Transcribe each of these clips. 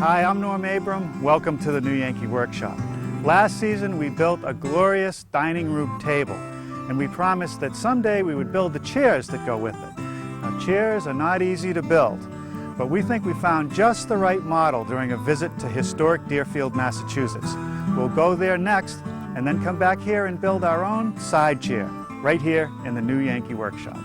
Hi, I'm Norm Abram. Welcome to the new Yankee Workshop. Last season we built a glorious dining room table, and we promised that someday we would build the chairs that go with it. Now, chairs are not easy to build, but we think we found just the right model during a visit to historic Deerfield, Massachusetts. We'll go there next and then come back here and build our own side chair right here in the new Yankee Workshop.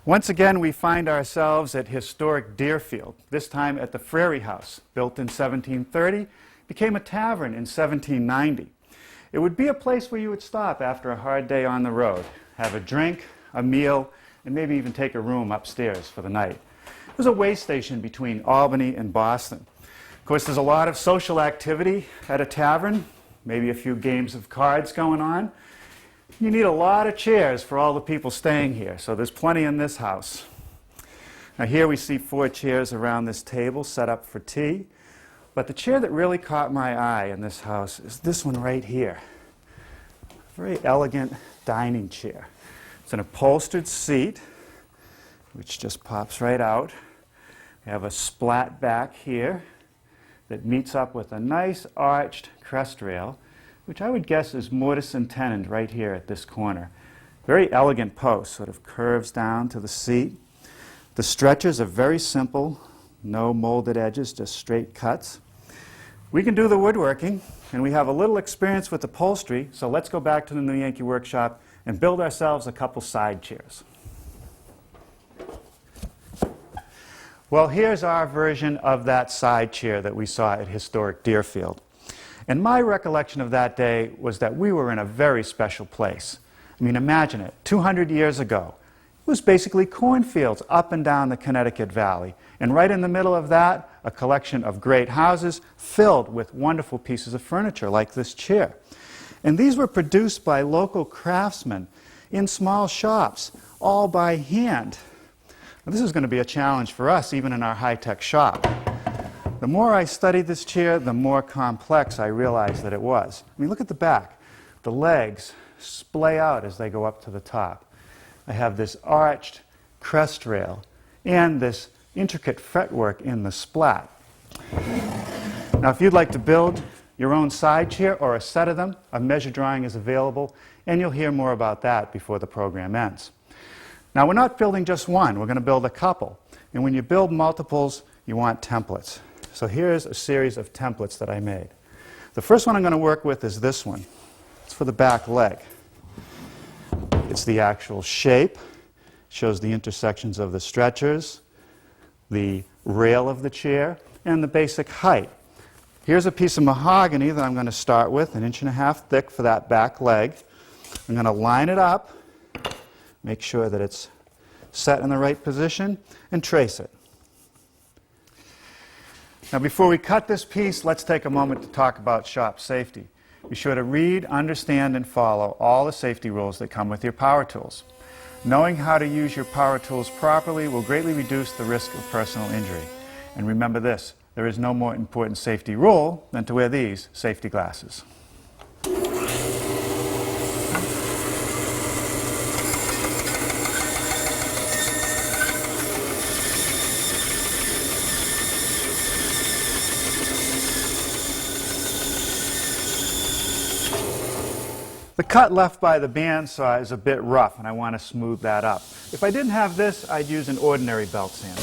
Once again, we find ourselves at historic Deerfield, this time at the Frary House, built in 1730, became a tavern in 1790. It would be a place where you would stop after a hard day on the road, have a drink, a meal, and maybe even take a room upstairs for the night. It was a way station between Albany and Boston. Of course, there's a lot of social activity at a tavern, maybe a few games of cards going on. You need a lot of chairs for all the people staying here, so there's plenty in this house. Now here we see 4 chairs around this table set up for tea, but the chair that really caught my eye in this house is this one right here. A very elegant dining chair. It's an upholstered seat, which just pops right out. We have a splat back here that meets up with a nice arched crest rail, which I would guess is mortise and tenon right here at this corner. Very elegant post, sort of curves down to the seat. The stretchers are very simple, no molded edges, just straight cuts. We can do the woodworking, and we have a little experience with upholstery, so let's go back to the new Yankee Workshop and build ourselves a couple side chairs. Well, here's our version of that side chair that we saw at historic Deerfield. And my recollection of that day was that we were in a very special place. I mean, imagine it, 200 years ago. It was basically cornfields up and down the Connecticut Valley. And right in the middle of that, a collection of great houses filled with wonderful pieces of furniture like this chair. And these were produced by local craftsmen in small shops, all by hand. Now, this is going to be a challenge for us, even in our high-tech shop. The more I studied this chair, the more complex I realized that it was. I mean, look at the back. The legs splay out as they go up to the top. I have this arched crest rail and this intricate fretwork in the splat. Now, if you'd like to build your own side chair or a set of them, a measure drawing is available, and you'll hear more about that before the program ends. Now, we're not building just one. We're going to build a couple. And when you build multiples, you want templates. So here's a series of templates that I made. The first one I'm going to work with is this one. It's for the back leg. It's the actual shape. It shows the intersections of the stretchers, the rail of the chair, and the basic height. Here's a piece of mahogany that I'm going to start with, 1.5 inches thick for that back leg. I'm going to line it up, make sure that it's set in the right position, and trace it. Now, before we cut this piece, let's take a moment to talk about shop safety. Be sure to read, understand, and follow all the safety rules that come with your power tools. Knowing how to use your power tools properly will greatly reduce the risk of personal injury. And remember this, there is no more important safety rule than to wear these safety glasses. The cut left by the bandsaw is a bit rough, and I want to smooth that up. If I didn't have this, I'd use an ordinary belt sander.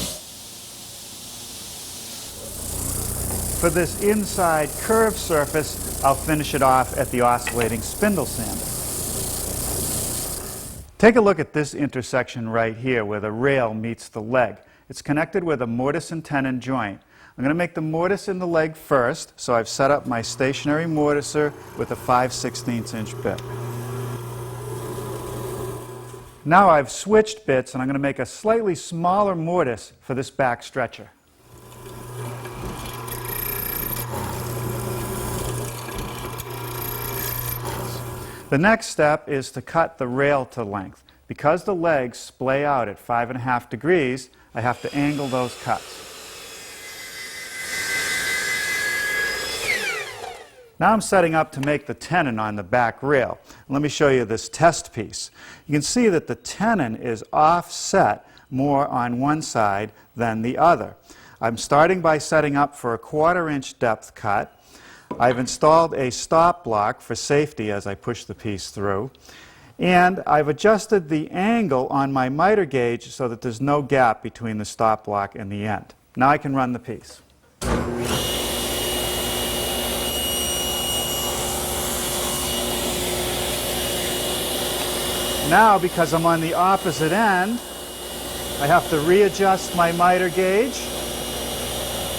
For this inside curved surface, I'll finish it off at the oscillating spindle sander. Take a look at this intersection right here where the rail meets the leg. It's connected with a mortise and tenon joint. I'm going to make the mortise in the leg first, so I've set up my stationary mortiser with a 5/16 inch bit. Now I've switched bits, and I'm going to make a slightly smaller mortise for this back stretcher. The next step is to cut the rail to length. Because the legs splay out at 5.5 degrees, I have to angle those cuts. Now I'm setting up to make the tenon on the back rail. Let me show you this test piece. You can see that the tenon is offset more on one side than the other. I'm starting by setting up for a 1/4 inch depth cut. I've installed a stop block for safety as I push the piece through. And I've adjusted the angle on my miter gauge so that there's no gap between the stop block and the end. Now I can run the piece. Now, because I'm on the opposite end, I have to readjust my miter gauge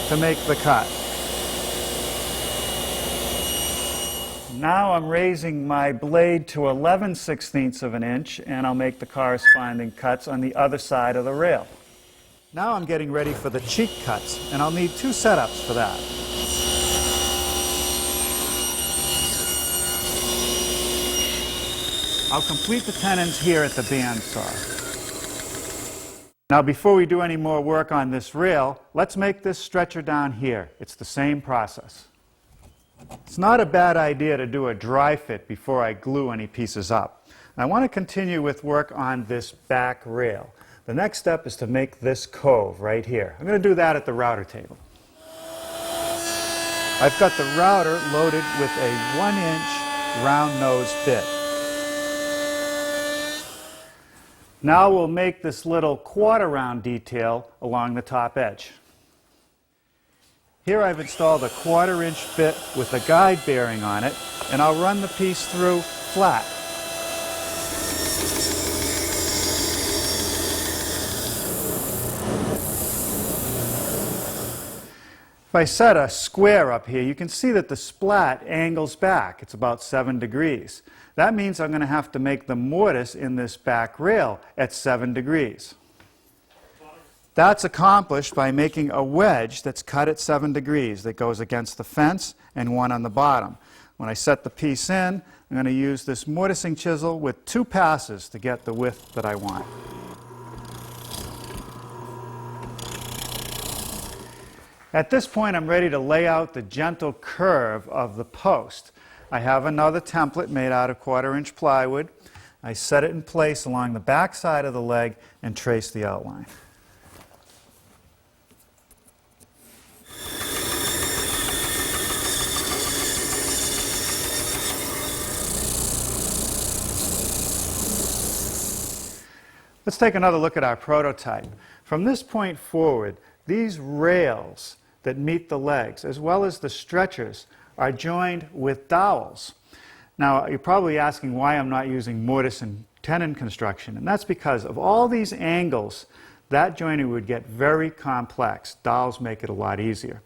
to make the cut. Now I'm raising my blade to 11/16 of an inch, and I'll make the corresponding cuts on the other side of the rail. Now I'm getting ready for the cheek cuts, and I'll need 2 setups for that. I'll complete the tenons here at the bandsaw. Now, before we do any more work on this rail, let's make this stretcher down here. It's the same process. It's not a bad idea to do a dry fit before I glue any pieces up. I want to continue with work on this back rail. The next step is to make this cove right here. I'm going to do that at the router table. I've got the router loaded with a 1-inch round nose bit. Now we'll make this little 1/4 round detail along the top edge. Here I've installed a 1/4 inch bit with a guide bearing on it, and I'll run the piece through flat. If I set a square up here, you can see that the splat angles back. It's about 7 degrees. That means I'm going to have to make the mortise in this back rail at 7 degrees. That's accomplished by making a wedge that's cut at 7 degrees that goes against the fence and one on the bottom. When I set the piece in, I'm going to use this mortising chisel with 2 passes to get the width that I want. At this point, I'm ready to lay out the gentle curve of the post. I have another template made out of 1/4 inch plywood. I set it in place along the back side of the leg and trace the outline. Let's take another look at our prototype. From this point forward, these rails that meet the legs, as well as the stretchers, are joined with dowels. Now, you're probably asking why I'm not using mortise and tenon construction, and that's because of all these angles, that joinery would get very complex. Dowels make it a lot easier.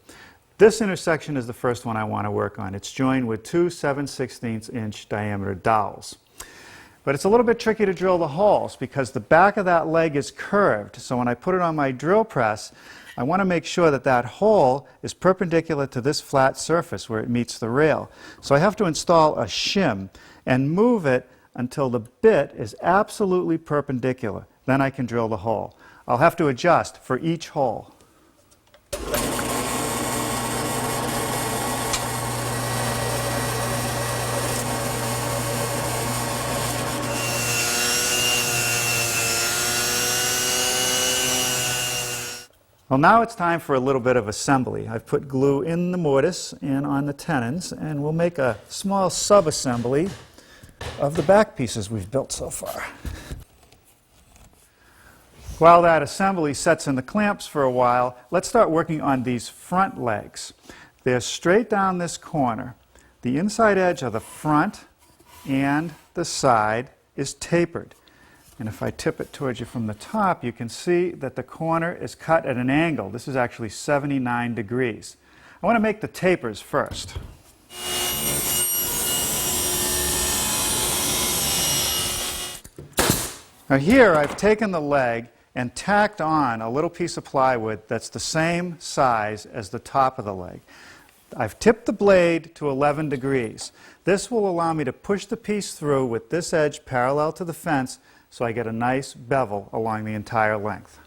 This intersection is the first one I want to work on. It's joined with 2 7/16 inch diameter dowels. But it's a little bit tricky to drill the holes because the back of that leg is curved. So when I put it on my drill press, I want to make sure that that hole is perpendicular to this flat surface where it meets the rail. So I have to install a shim and move it until the bit is absolutely perpendicular. Then I can drill the hole. I'll have to adjust for each hole. Well, now it's time for a little bit of assembly. I've put glue in the mortise and on the tenons, and we'll make a small sub-assembly of the back pieces we've built so far. While that assembly sets in the clamps for a while, let's start working on these front legs. They're straight down this corner. The inside edge of the front and the side is tapered. And if I tip it towards you from the top, you can see that the corner is cut at an angle. This is actually 79 degrees. I want to make the tapers first. Now here I've taken the leg and tacked on a little piece of plywood that's the same size as the top of the leg. I've tipped the blade to 11 degrees. This will allow me to push the piece through with this edge parallel to the fence so I get a nice bevel along the entire length.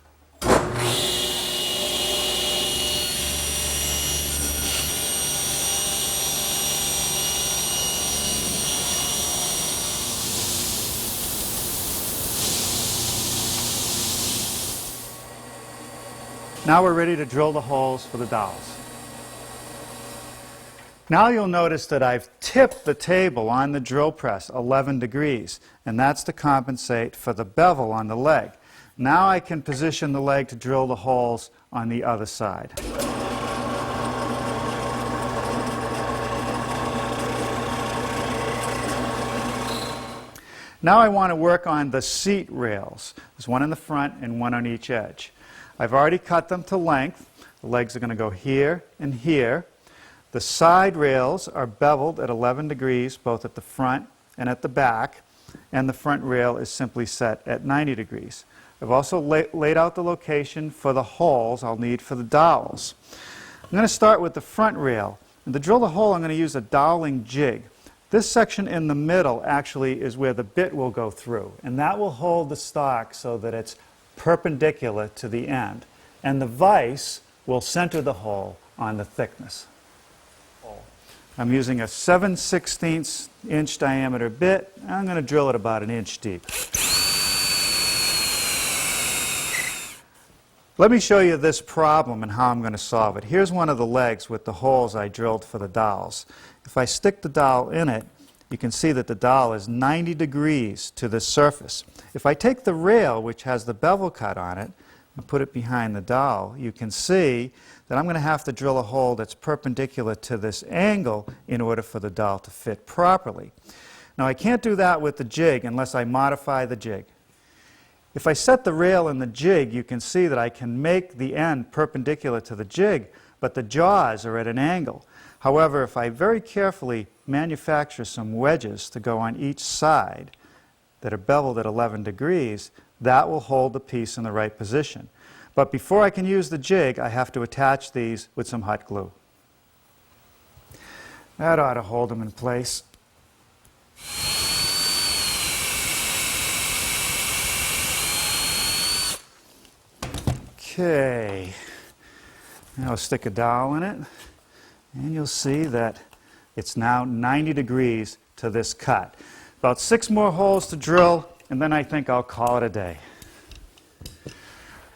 Now we're ready to drill the holes for the dowels. Now you'll notice that I've tipped the table on the drill press 11 degrees, and that's to compensate for the bevel on the leg. Now I can position the leg to drill the holes on the other side. Now I want to work on the seat rails. There's one in the front and one on each edge. I've already cut them to length. The legs are going to go here and here. The side rails are beveled at 11 degrees, both at the front and at the back, and the front rail is simply set at 90 degrees. I've also laid out the location for the holes I'll need for the dowels. I'm going to start with the front rail. And to drill the hole, I'm going to use a doweling jig. This section in the middle actually is where the bit will go through, and that will hold the stock so that it's perpendicular to the end. And the vise will center the hole on the thickness. I'm using a 7/16 inch diameter bit. I'm going to drill it about 1 inch deep. Let me show you this problem and how I'm going to solve it. Here's one of the legs with the holes I drilled for the dowels. If I stick the dowel in it, you can see that the dowel is 90 degrees to the surface. If I take the rail, which has the bevel cut on it, and put it behind the dowel, you can see that I'm going to have to drill a hole that's perpendicular to this angle in order for the dowel to fit properly. Now I can't do that with the jig unless I modify the jig. If I set the rail in the jig, you can see that I can make the end perpendicular to the jig, but the jaws are at an angle. However, if I very carefully manufacture some wedges to go on each side that are beveled at 11 degrees, that will hold the piece in the right position. But before I can use the jig, I have to attach these with some hot glue. That ought to hold them in place. Okay, now I'll stick a dowel in it, and you'll see that it's now 90 degrees to this cut. About 6 more holes to drill, and then I think I'll call it a day.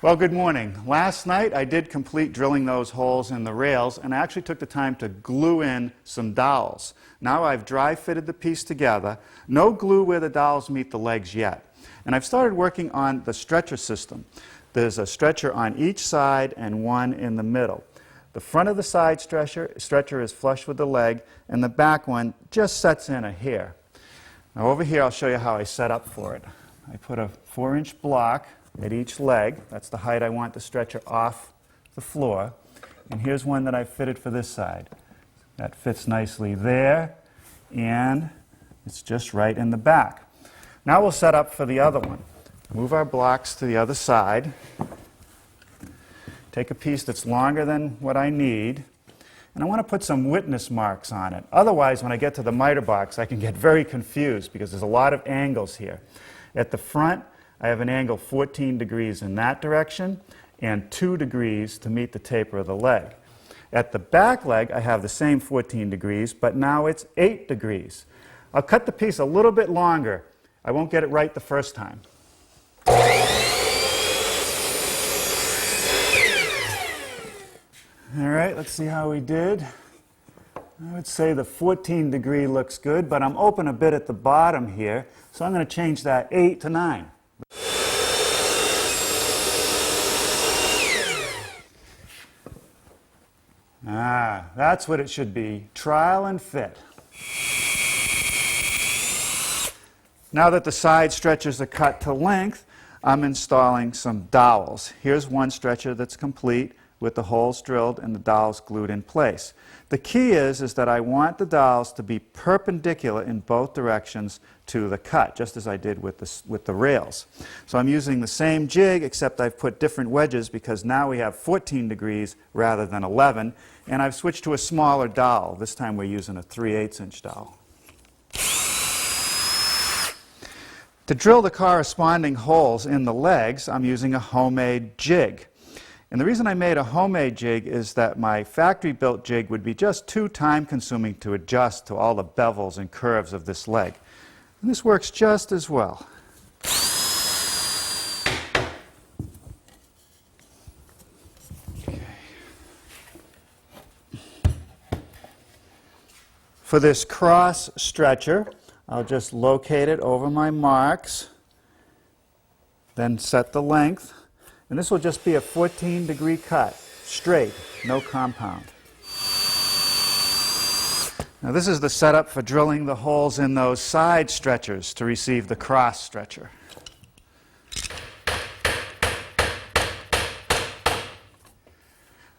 Well, good morning. Last night I did complete drilling those holes in the rails, and I actually took the time to glue in some dowels. Now I've dry fitted the piece together. No glue where the dowels meet the legs yet. And I've started working on the stretcher system. There's a stretcher on each side and one in the middle. The front of the side stretcher is flush with the leg, and the back one just sets in a hair. Now over here I'll show you how I set up for it. I put a 4-inch block at each leg. That's the height I want the stretcher off the floor. And here's one that I fitted for this side. That fits nicely there, and it's just right in the back. Now we'll set up for the other one. Move our blocks to the other side. Take a piece that's longer than what I need, and I want to put some witness marks on it. Otherwise, when I get to the miter box, I can get very confused because there's a lot of angles here. At the front, I have an angle 14 degrees in that direction and 2 degrees to meet the taper of the leg. At the back leg, I have the same 14 degrees, but now it's 8 degrees. I'll cut the piece a little bit longer. I won't get it right the first time. All right, let's see how we did. I would say the 14 degree looks good, but I'm open a bit at the bottom here, so I'm going to change that 8 to 9. That's what it should be. Trial and fit. Now that the side stretchers are cut to length, I'm installing some dowels. Here's one stretcher that's complete with the holes drilled and the dowels glued in place. The key is that I want the dowels to be perpendicular in both directions to the cut, just as I did with the rails. So I'm using the same jig, except I've put different wedges because now we have 14 degrees rather than 11, and I've switched to a smaller dowel. This time we're using a 3/8 inch dowel. To drill the corresponding holes in the legs, I'm using a homemade jig. And the reason I made a homemade jig is that my factory-built jig would be just too time-consuming to adjust to all the bevels and curves of this leg. And this works just as well. For this cross stretcher, I'll just locate it over my marks, then set the length, and this will just be a 14-degree cut, straight, no compound. Now this is the setup for drilling the holes in those side stretchers to receive the cross stretcher.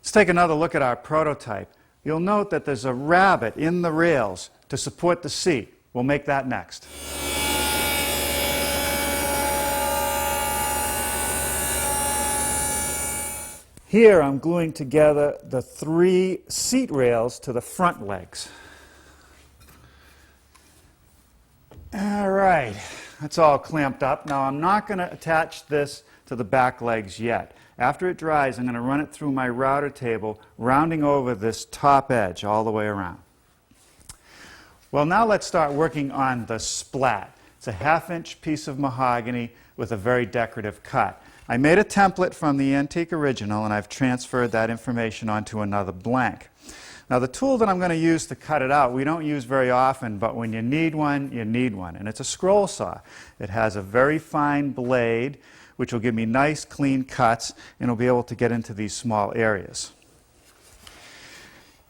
Let's take another look at our prototype. You'll note that there's a rabbet in the rails to support the seat. We'll make that next. Here I'm gluing together the 3 seat rails to the front legs. All right, that's all clamped up. Now I'm not going to attach this to the back legs yet. After it dries, I'm going to run it through my router table, rounding over this top edge all the way around. Well, now let's start working on the splat. It's a 1/2-inch piece of mahogany with a very decorative cut. I made a template from the antique original, and I've transferred that information onto another blank. Now the tool that I'm going to use to cut it out, we don't use very often, but when you need one, and it's a scroll saw. It has a very fine blade, which will give me nice clean cuts, and will be able to get into these small areas.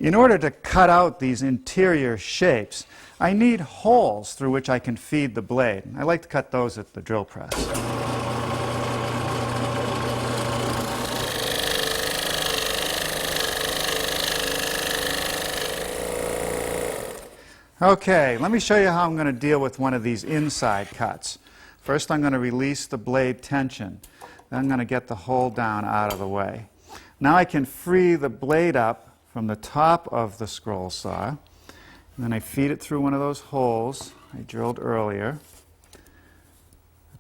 In order to cut out these interior shapes, I need holes through which I can feed the blade. I like to cut those at the drill press. Okay, let me show you how I'm going to deal with one of these inside cuts. First, I'm going to release the blade tension. Then I'm going to get the hole down out of the way. Now I can free the blade up from the top of the scroll saw. And then I feed it through one of those holes I drilled earlier.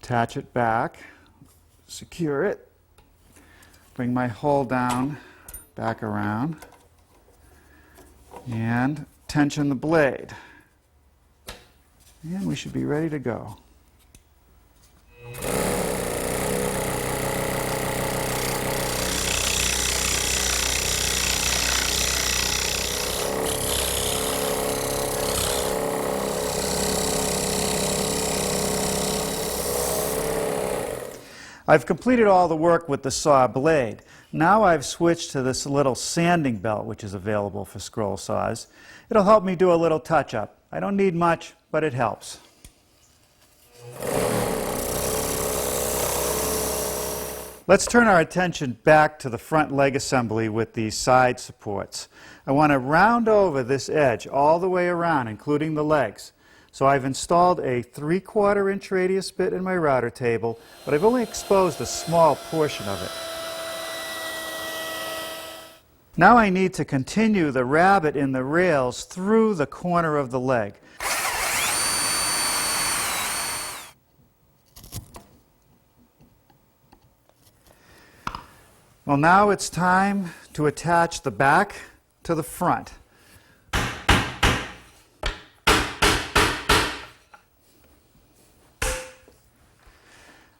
Attach it back, secure it, bring my hole down, back around, and tension the blade. And we should be ready to go. I've completed all the work with the saw blade. Now I've switched to this little sanding belt, which is available for scroll saws. It'll help me do a little touch-up. I don't need much, but it helps. Let's turn our attention back to the front leg assembly with these side supports. I want to round over this edge all the way around, including the legs. So I've installed a 3/4 inch radius bit in my router table, but I've only exposed a small portion of it. Now I need to continue the rabbet in the rails through the corner of the leg. Well, now it's time to attach the back to the front.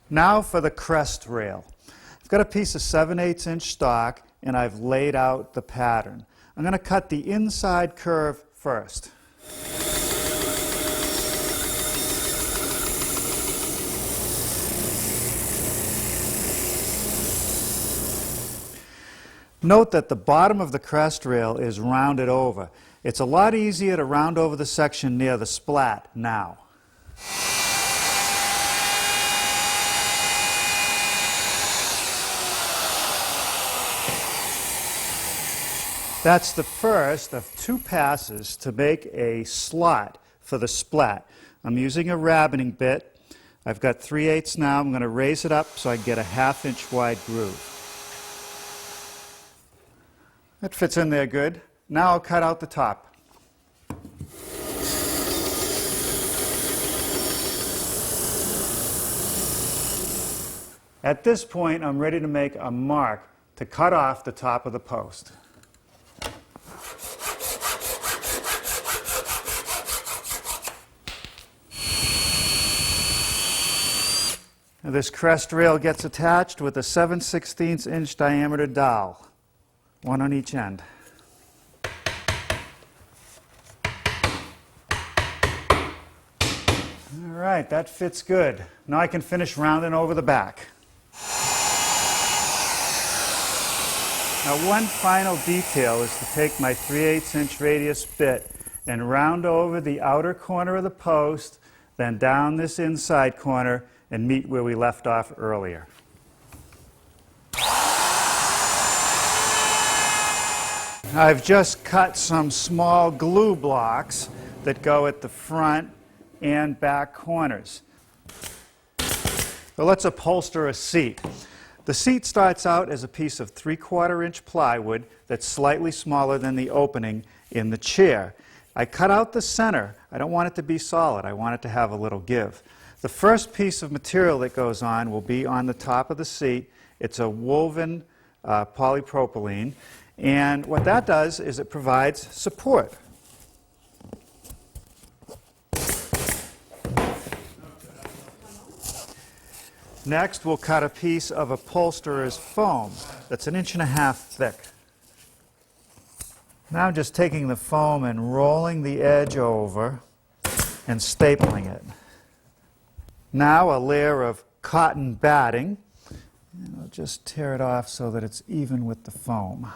Now for the crest rail. I've got a piece of 7/8 inch stock, and I've laid out the pattern. I'm going to cut the inside curve first. Note that the bottom of the crest rail is rounded over. It's a lot easier to round over the section near the splat now. That's the first of 2 passes to make a slot for the splat. I'm using a rabbiting bit. I've got 3/8 now. I'm going to raise it up so I get a 1/2 inch wide groove. That fits in there good. Now I'll cut out the top. At this point, I'm ready to make a mark to cut off the top of the post. Now this crest rail gets attached with a 7/16 inch diameter dowel, one on each end. All right, that fits good. Now I can finish rounding over the back. Now one final detail is to take my 3/8 inch radius bit and round over the outer corner of the post, then down this inside corner and meet where we left off earlier. I've just cut some small glue blocks that go at the front and back corners. So let's upholster a seat. The seat starts out as a piece of 3/4 inch plywood that's slightly smaller than the opening in the chair. I cut out the center. I don't want it to be solid. I want it to have a little give. The first piece of material that goes on will be on the top of the seat. It's a woven polypropylene, and what that does is it provides support. Next, we'll cut a piece of upholsterer's foam that's 1.5 inches thick. Now I'm just taking the foam and rolling the edge over and stapling it. Now a layer of cotton batting, and I'll just tear it off so that it's even with the foam.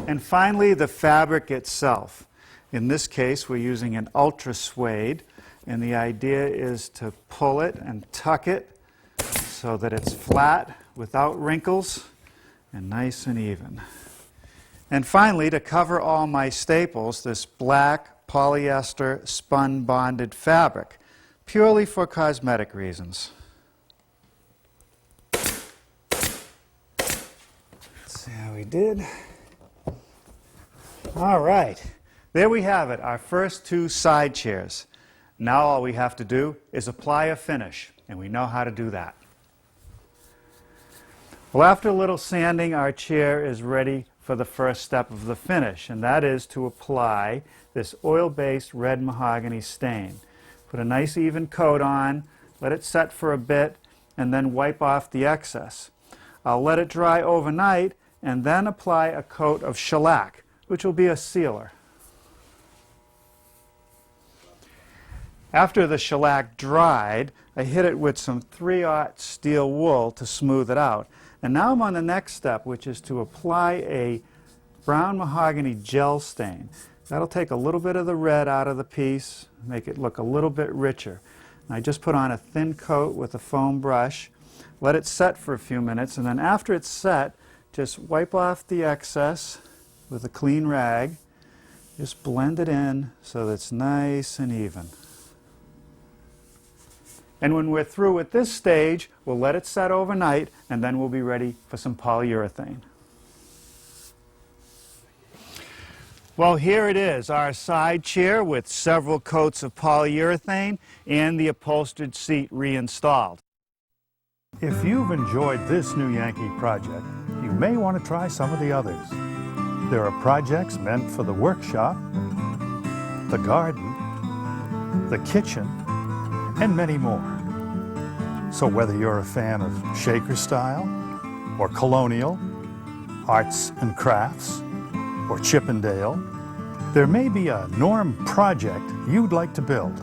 And finally, the fabric itself. In this case, we're using an ultra suede, and the idea is to pull it and tuck it so that it's flat without wrinkles and nice and even. And finally, to cover all my staples, this black polyester spun bonded fabric, purely for cosmetic reasons. Let's see how we did. All right, there we have it, our first 2 side chairs. Now all we have to do is apply a finish, and we know how to do that. Well, after a little sanding, our chair is ready for the first step of the finish, and that is to apply this oil-based red mahogany stain. Put a nice even coat on, let it set for a bit, and then wipe off the excess. I'll let it dry overnight and then apply a coat of shellac, which will be a sealer. After the shellac dried, I hit it with some 3/0 steel wool to smooth it out. And now I'm on the next step, which is to apply a brown mahogany gel stain. That'll take a little bit of the red out of the piece, make it look a little bit richer. And I just put on a thin coat with a foam brush, let it set for a few minutes, and then after it's set, just wipe off the excess with a clean rag. Just blend it in so that it's nice and even. And when we're through at this stage, we'll let it set overnight, and then we'll be ready for some polyurethane. Well, here it is, our side chair with several coats of polyurethane and the upholstered seat reinstalled. If you've enjoyed this new Yankee project, you may want to try some of the others. There are projects meant for the workshop, the garden, the kitchen, and many more. So whether you're a fan of shaker style, or colonial, arts and crafts, or Chippendale, there may be a Norm project you'd like to build.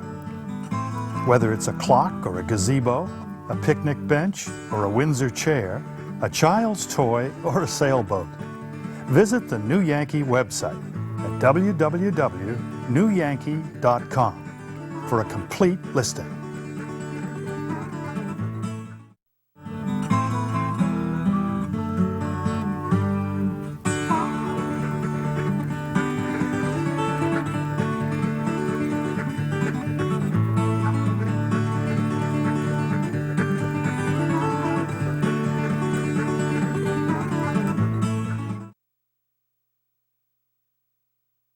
Whether it's a clock or a gazebo, a picnic bench or a Windsor chair, a child's toy or a sailboat, visit the New Yankee website at www.newyankee.com for a complete listing.